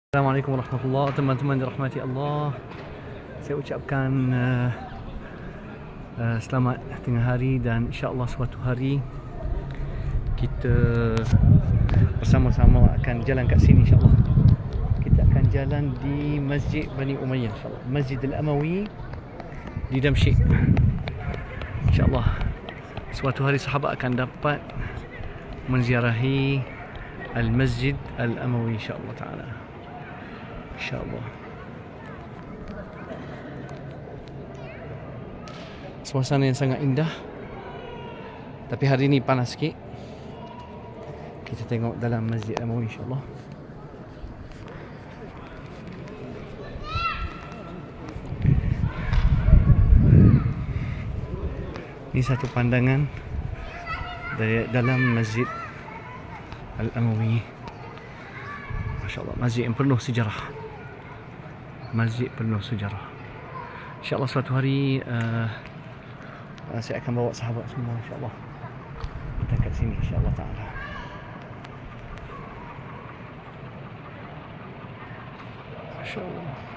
Assalamualaikum warahmatullahi wabarakatuh. Teman-teman dirahmati Allah, saya ucapkan selamat tengah hari dan insya-Allah suatu hari kita bersama-sama akan jalan kat sini insya-Allah. Kita akan jalan di Masjid Bani Umayyah insya-Allah, Masjid Al-Amawi di Damsyik. Insya-Allah suatu hari sahabat akan dapat menziarahi Al-Masjid Al-Amawi insya-Allah taala. InsyaAllah. Suasana yang sangat indah. Tapi hari ini panas sikit. Kita tengok dalam Masjid Al-Amawi insyaAllah. Ini satu pandangan dari dalam Masjid Al-Amawi. MasyaAllah, masjid yang penuh sejarah. Masjid penuh sejarah. InsyaAllah suatu hari saya akan bawa sahabat semua insyaAllah kita kat sini insyaAllah ta'ala. MasyaAllah.